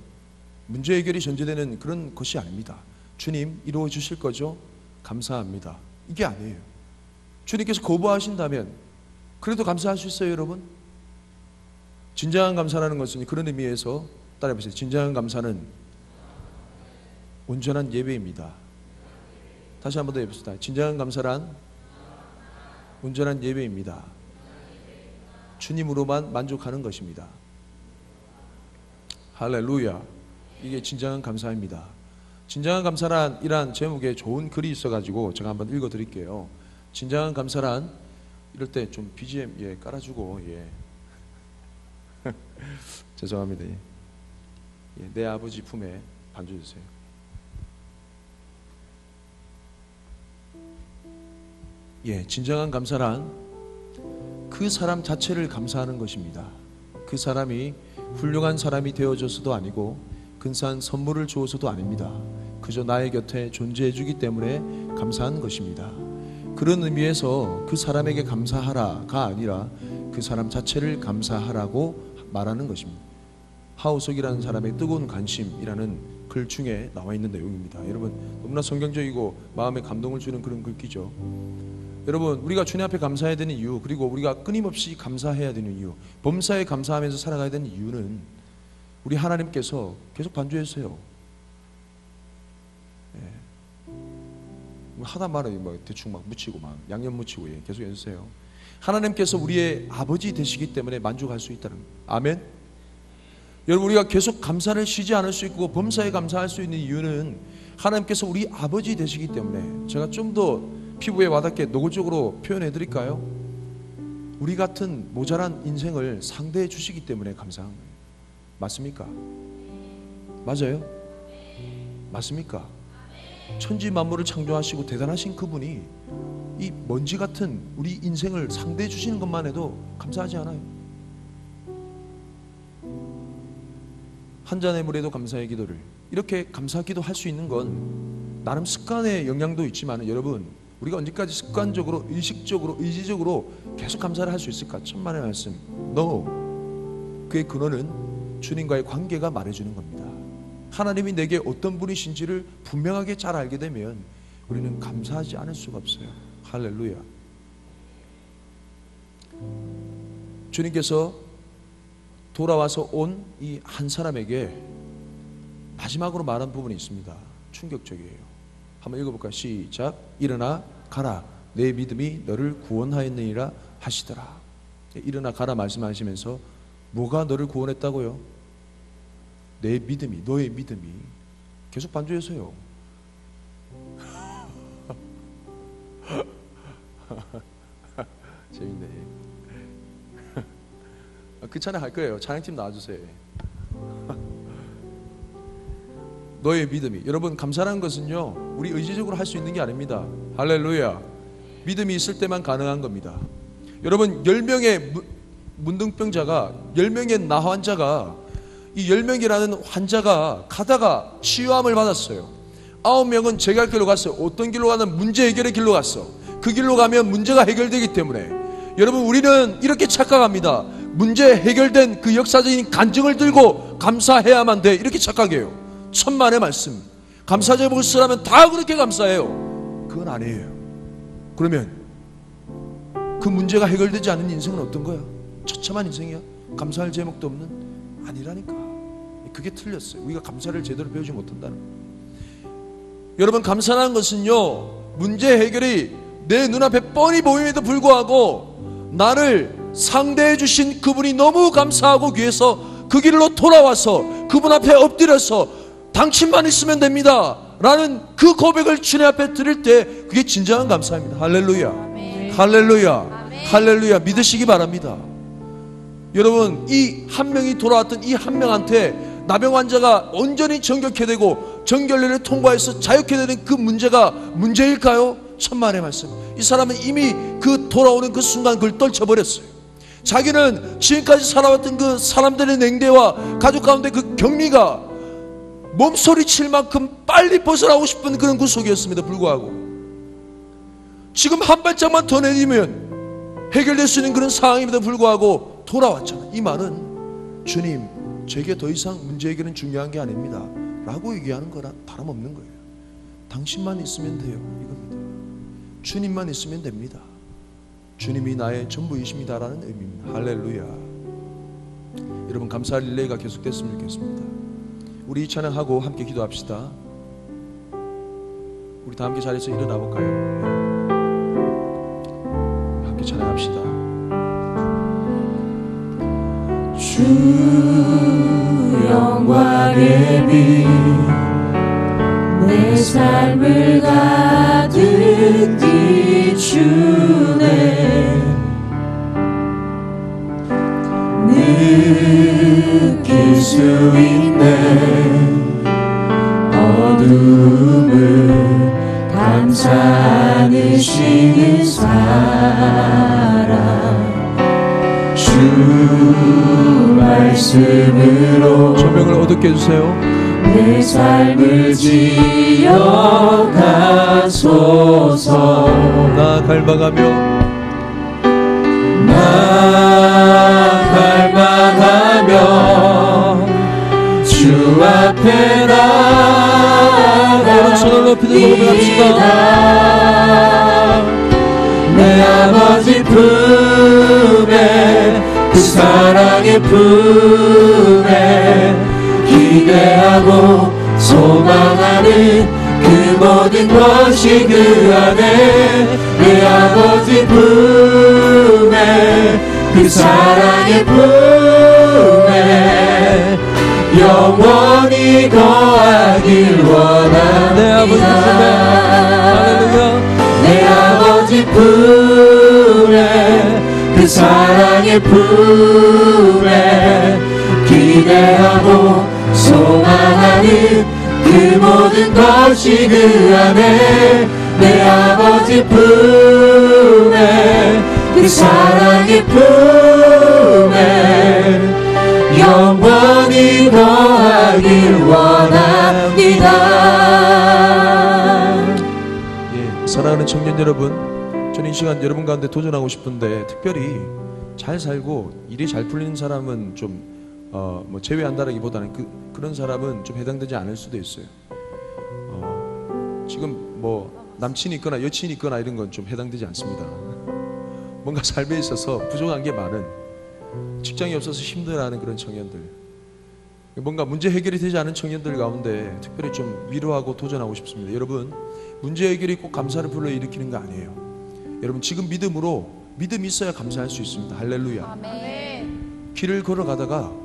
문제 해결이 전제되는 그런 것이 아닙니다. 주님 이루어 주실 거죠? 감사합니다. 이게 아니에요. 주님께서 거부하신다면 그래도 감사할 수 있어요, 여러분? 진정한 감사라는 것은 그런 의미에서 따라해보세요. 진정한 감사는 온전한 예배입니다. 다시 한 번 더 해봅시다. 진정한 감사란 온전한 예배입니다. 주님으로만 만족하는 것입니다. 할렐루야. 이게 진정한 감사입니다. 진정한 감사란 이란 제목에 좋은 글이 있어가지고 제가 한번 읽어드릴게요. 진정한 감사란, 이럴 때 좀 BGM 깔아주고, 죄송합니다. 내 아버지 품에 반주해주세요. 진정한 감사란 그 사람 자체를 감사하는 것입니다. 그 사람이 훌륭한 사람이 되어줘서도 아니고 근사한 선물을 주어서도 아닙니다. 그저 나의 곁에 존재해주기 때문에 감사한 것입니다. 그런 의미에서 그 사람에게 감사하라가 아니라 그 사람 자체를 감사하라고 말하는 것입니다. 하우석이라는 사람의 뜨거운 관심이라는 글 중에 나와 있는 내용입니다. 여러분, 너무나 성경적이고 마음에 감동을 주는 그런 글귀죠. 여러분, 우리가 주님 앞에 감사해야 되는 이유, 그리고 우리가 끊임없이 감사해야 되는 이유, 범사에 감사하면서 살아가야 되는 이유는 우리 하나님께서 계속 반주해주세요. 하다 말아요. 대충 묻히고 양념 묻히고 계속 해주세요. 하나님께서 우리의 아버지 되시기 때문에 만족할 수 있다는 거예요. 아멘. 여러분, 우리가 계속 감사를 쉬지 않을 수 있고 범사에 감사할 수 있는 이유는 하나님께서 우리 아버지 되시기 때문에. 제가 좀 더 피부에 와닿게 노골적으로 표현해 드릴까요? 우리 같은 모자란 인생을 상대해 주시기 때문에 감사한 거예요. 맞습니까? 맞아요? 맞습니까? 천지 만물을 창조하시고 대단하신 그분이 이 먼지 같은 우리 인생을 상대해 주시는 것만 해도 감사하지 않아요? 한 잔의 물에도 감사의 기도를, 이렇게 감사 기도 할 수 있는 건 나름 습관의 영향도 있지만, 여러분, 우리가 언제까지 습관적으로, 의식적으로, 의지적으로 계속 감사를 할 수 있을까? 천만의 말씀. No. 그의 근원은 주님과의 관계가 말해주는 겁니다. 하나님이 내게 어떤 분이신지를 분명하게 잘 알게 되면 우리는 감사하지 않을 수가 없어요. 할렐루야. 주님께서 돌아와서 온 이 한 사람에게 마지막으로 말한 부분이 있습니다. 충격적이에요. 한번 읽어볼까요? 시작. 일어나 가라. 내 믿음이 너를 구원하였느니라 하시더라. 일어나 가라 말씀하시면서 뭐가 너를 구원했다고요? 내 믿음이, 너의 믿음이. 계속 반주해서요. 재밌네. 그 찬양 할 거예요. 찬양팀 나와주세요. 너의 믿음이. 여러분, 감사라는 것은요, 우리 의지적으로 할 수 있는 게 아닙니다. 할렐루야. 믿음이 있을 때만 가능한 겁니다. 여러분, 10명의 문둥병자가, 10명의 나 환자가, 이 10명이라는 환자가 가다가 치유함을 받았어요. 9명은 제 갈 길로 갔어요. 어떤 길로 가는? 문제 해결의 길로 갔어. 그 길로 가면 문제가 해결되기 때문에. 여러분, 우리는 이렇게 착각합니다. 문제 해결된 그 역사적인 간증을 들고 감사해야만 돼, 이렇게 착각해요. 천만의 말씀. 감사 제목을 쓰라면 다 그렇게 감사해요. 그건 아니에요. 그러면 그 문제가 해결되지 않은 인생은 어떤 거야? 처참한 인생이야? 감사할 제목도 없는? 아니라니까. 그게 틀렸어요. 우리가 감사를 제대로 배우지 못한다는 거예요. 여러분, 감사라는 것은요, 문제 해결이 내 눈앞에 뻔히 보임에도 불구하고 나를 상대해 주신 그분이 너무 감사하고 귀해서 그 길로 돌아와서 그분 앞에 엎드려서 당신만 있으면 됩니다 라는 그 고백을 주님 앞에 드릴 때 그게 진정한 감사입니다. 할렐루야. 아멘. 할렐루야. 아멘. 할렐루야. 믿으시기 바랍니다. 여러분, 이 한 명이 돌아왔던 이 한 명한테 나병 환자가 온전히 정결케 되고 정결례를 통과해서 자유케 되는 그 문제가 문제일까요? 천만의 말씀. 이 사람은 이미 그 돌아오는 그 순간 그걸 떨쳐버렸어요. 자기는 지금까지 살아왔던 그 사람들의 냉대와 가족 가운데 그 격리가 몸소리칠 만큼 빨리 벗어나고 싶은 그런 구속이었음에도 불구하고 지금 한 발짝만 더 내디면 해결될 수 있는 그런 상황임에도 불구하고 돌아왔잖아요. 이 말은 주님, 제게 더 이상 문제 해결은 중요한 게 아닙니다 라고 얘기하는 거라 다름없는 거예요. 당신만 있으면 돼요, 이겁니다. 주님만 있으면 됩니다. 주님이 나의 전부이십니다 라는 의미입니다. 할렐루야. 여러분, 감사 릴레이가 계속됐으면 좋겠습니다. 우리 이 찬양하고 함께 기도합시다. 우리 다 함께 자리에서 일어나 볼까요? 함께 찬양합시다. 주 영광의 빛 내 삶을 가득 비추네. 느낄 수 있네. 어둠을 감싸 안으시는 사랑. 주 말씀으로 조명을 어둡게 해주세요. 내 삶을 지어가소서. 나 갈망하며 주 앞에 나아가 손을 높이 들고 고백합시다. 내 아버지 품에 그 사랑의 품에 기대하고 소망하는 그 모든 것이 그 안에 내 아버지 품에 그 사랑의 품에 영원히 거하길 원합니다. 내 아버지 품에 할렐루야. 내 아버지 품에 그 사랑의 품에 기대하고 소망하는 그 모든 것이 그 안에 내 아버지 품에 그 사랑의 품에 영원히 거하길 원합니다. 예, 사랑하는 청년 여러분, 저는 이 시간 여러분 가운데 도전하고 싶은데 특별히 잘 살고 일이 잘 풀리는 사람은 좀 뭐 제외한다라기보다는 그런 사람은 좀 해당되지 않을 수도 있어요. 지금 뭐 남친이 있거나 여친이 있거나 이런 건 좀 해당되지 않습니다. 뭔가 삶에 있어서 부족한 게 많은, 직장이 없어서 힘들어하는 그런 청년들, 뭔가 문제 해결이 되지 않은 청년들 가운데 특별히 좀 위로하고 도전하고 싶습니다. 여러분, 문제 해결이 꼭 감사를 불러일으키는 거 아니에요. 여러분, 지금 믿음으로, 믿음이 있어야 감사할 수 있습니다. 할렐루야. 아멘. 길을 걸어가다가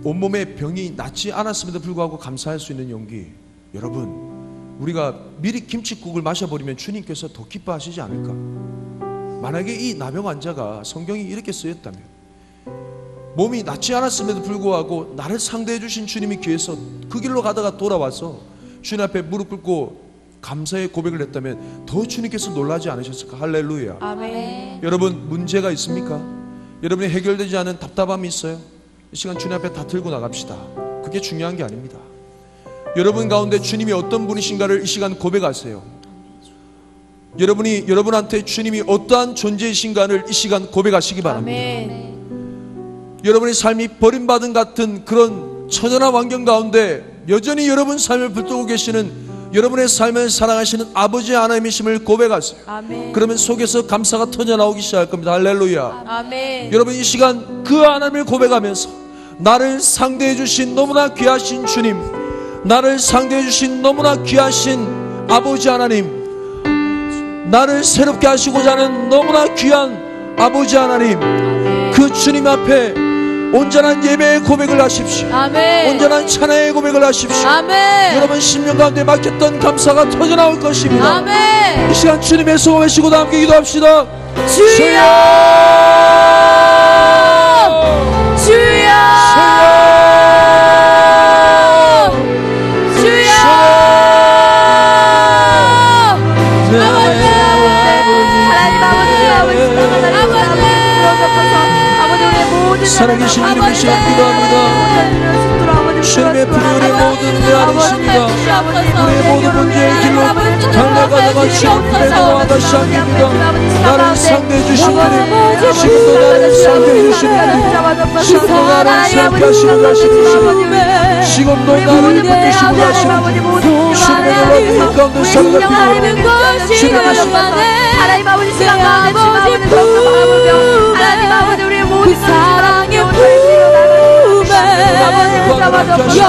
온몸에 병이 낫지 않았음에도 불구하고 감사할 수 있는 용기. 여러분, 우리가 미리 김칫국을 마셔버리면 주님께서 더 기뻐하시지 않을까? 만약에 이 나병 환자가 성경이 이렇게 쓰였다면, 몸이 낫지 않았음에도 불구하고 나를 상대해 주신 주님이 귀해서 그 길로 가다가 돌아와서 주님 앞에 무릎 꿇고 감사의 고백을 했다면 더 주님께서 놀라지 않으셨을까? 할렐루야. 아멘. 여러분, 문제가 있습니까? 여러분이 해결되지 않은 답답함이 있어요? 이 시간 주님 앞에 다 들고 나갑시다. 그게 중요한 게 아닙니다. 여러분 가운데 주님이 어떤 분이신가를 이 시간 고백하세요. 여러분한테 주님이 어떠한 존재이신가를 이 시간 고백하시기 바랍니다. 아멘. 여러분의 삶이 버림받은 같은 그런 처절한 환경 가운데 여전히 여러분 삶을 붙들고 계시는 여러분의 삶을 사랑하시는 아버지 하나님이심을 고백하세요. 아멘. 그러면 속에서 감사가 터져나오기 시작할 겁니다. 할렐루야. 아멘. 여러분, 이 시간 그 하나님을 고백하면서 나를 상대해 주신 너무나 귀하신 주님, 나를 상대해 주신 너무나 귀하신 아버지 하나님, 나를 새롭게 하시고자 하는 너무나 귀한 아버지 하나님, 그 주님 앞에 온전한 예배의 고백을 하십시오. 아멘. 온전한 찬양의 고백을 하십시오. 아멘. 여러분 심령 가운데 막혔던 감사가 터져나올 것입니다. 아멘. 이 시간 주님의 소원 외치고 다 함께 기도합시다. 주여, 주여, 주여. 살아계신 주님의 시간 기도합니다. 주님의 부르는 모든 내 아들십니다. 우리의 모든 문제의 길로 달려가다가 주님의 너와 다시 안깁니다. 나를 상대해 주신 주님, 지금도 나를 상대해 주신 주님, 지금도 나를 새롭게 하시고 가시는 주님, 지금도 나를 붙드시고 가시는 주님의 놀라운 가운데 살아가는 주님의 시간 하나님 아버지 시간 가운데 주님 아버지 더욱더 바라보며 하나님 아버지 우리의 모든 사랑의 품에 아버지 붙들어주시고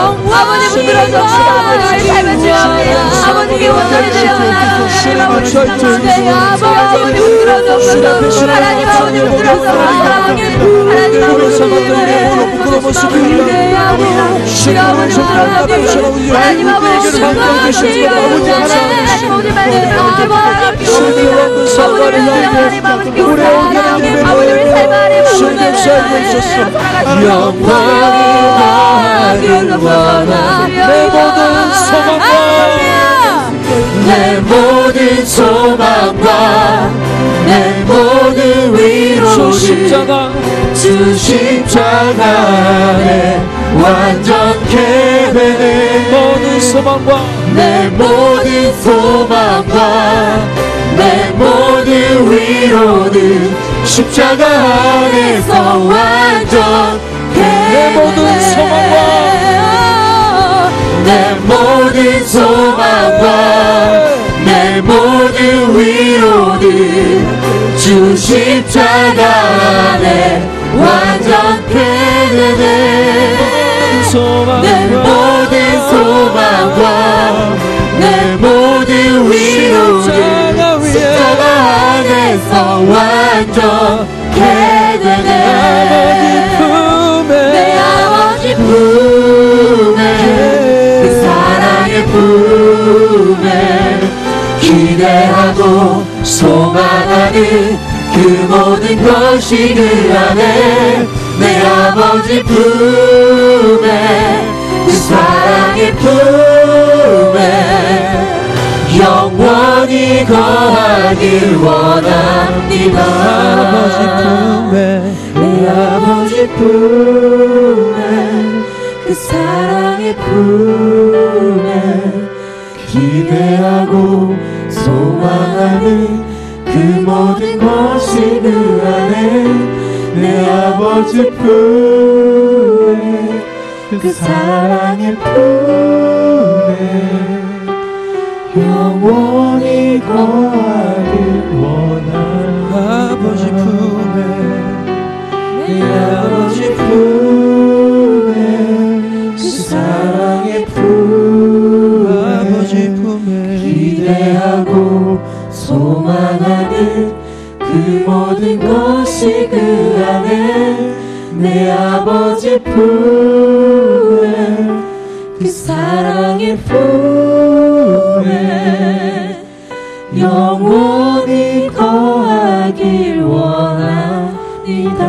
나의 삶을 주옵니다. 아버지께 온전히 되어나가는 하나님 아버지 붙들어주옵소서. 하나님 아버지 붙들어서 사랑의 하나님 아버지 기대하고 우리 아버지 붙들어주옵소서. 하나님 아버지 붙들어주시고 모든 말씀을 하나님 아버지께 사랑의 아버지 우리 삶 안에 영광이 더하길 원하 내 모든 소망과 내 모든 소망과 내 모든 위로를 주 십자가 안에 완전케 되네. 모든 소망과 내 모든 소망과 내 모든 위로는 십자가 안에서 완전케 내 모든 소망과 내 모든 소망과 내 모든 위로는 주 십자가 안에 완전케 되네. 내 모든 소망과 내 모든 위로는 십자가 안에서 완전케 되네. 내 아버지 품에 그 사랑의 품에 기대하고 소망하는 그 모든 것이 그 안에 내 아버지 품에 그 사랑의 품에 영원히 거하길 원합니다. 아버지 품에 내 아버지 품에 그 사랑의 품에 기대하고 소망하는 그 모든 것이 그 안에 내 아버지 품에 그 사랑의 품에 영원히 거하길 원하. 아버지 품에 내 아버지 품에 그 사랑의 품에 아버지 품에 기대하고 소망하는 그 모든 것이 그 안에 내 아버지 품에 그 사랑의 품에 영원히 거하길 원합니다.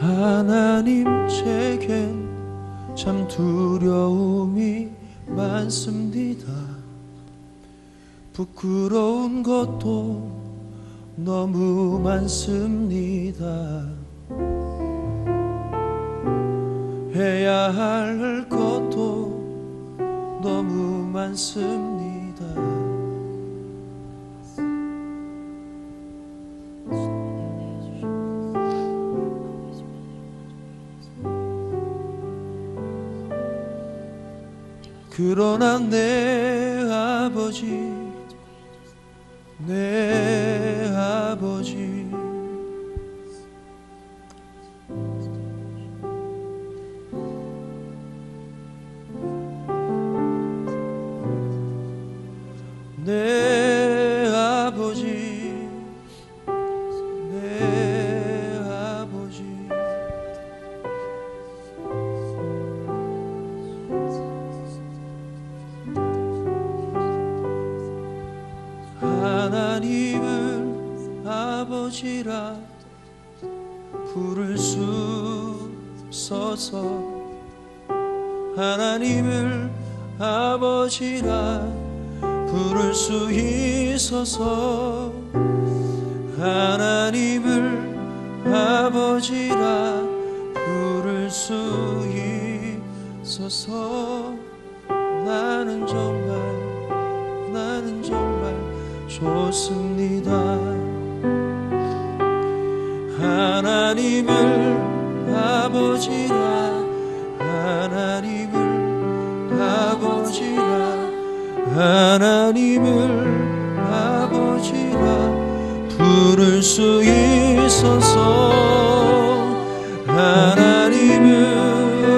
하나님 제겐 참 두려움이 많습니다. 부끄러운 것도 너무 많습니다. 해야 할 것도 너무 많습니다. 그러나 내 아버지, 내 아버지 내 하나님을 아버지라 부를 수 있어서 하나님을 아버지라 부를 수 있어서 하나님을 아버지라 부를 수 있어서 나는 정말 좋습니다. 하나님을 아버지라 하나님을 아버지라 하나님을 아버지라 부를 수 있어서 하나님을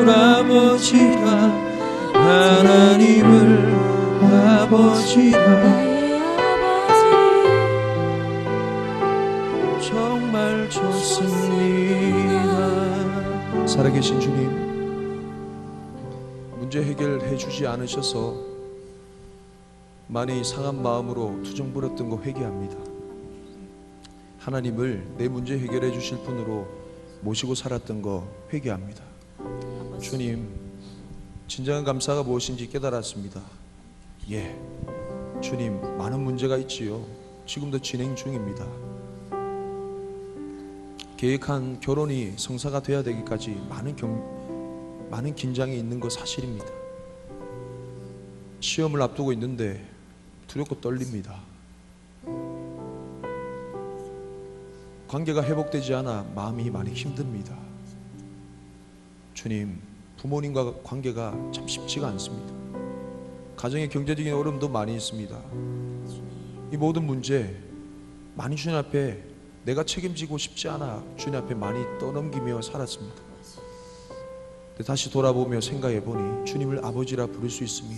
아버지라 하나님을 아버지라 정말 좋습니다. 살아계신 주님, 문제 해결해 주지 않으셔서 많이 상한 마음으로 투정 부렸던 거 회개합니다. 하나님을 내 문제 해결해 주실 분으로 모시고 살았던 거 회개합니다. 주님, 진정한 감사가 무엇인지 깨달았습니다. 예, 주님, 많은 문제가 있지요. 지금도 진행 중입니다. 계획한 결혼이 성사가 돼야 되기까지 많은 긴장이 있는 거 사실입니다. 시험을 앞두고 있는데 두렵고 떨립니다. 관계가 회복되지 않아 마음이 많이 힘듭니다. 주님, 부모님과 관계가 참 쉽지가 않습니다. 가정의 경제적인 어려움도 많이 있습니다. 이 모든 문제 많이 주님 앞에 내가 책임지고 싶지 않아 주님 앞에 많이 떠넘기며 살았습니다. 다시 돌아보며 생각해 보니 주님을 아버지라 부를 수 있음이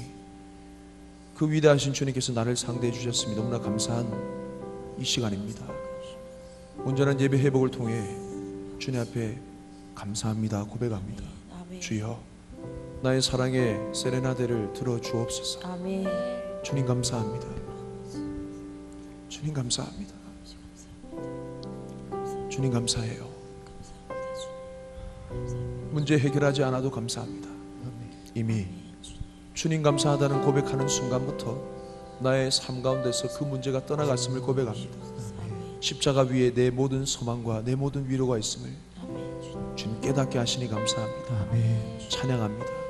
그 위대하신 주님께서 나를 상대해 주셨음이 너무나 감사한 이 시간입니다. 온전한 예배 회복을 통해 주님 앞에 감사합니다 고백합니다. 주여, 나의 사랑의 세레나데를 들어주옵소서. 주님 감사합니다. 주님 감사합니다. 주님 감사해요. 문제 해결하지 않아도 감사합니다. 이미 주님 감사하다는 고백하는 순간부터 나의 삶 가운데서 그 문제가 떠나갔음을 고백합니다. 십자가 위에 내 모든 소망과 내 모든 위로가 있음을 주님 깨닫게 하시니 감사합니다. 찬양합니다.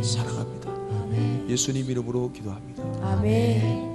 사랑합니다. 예수님 이름으로 기도합니다. 아멘.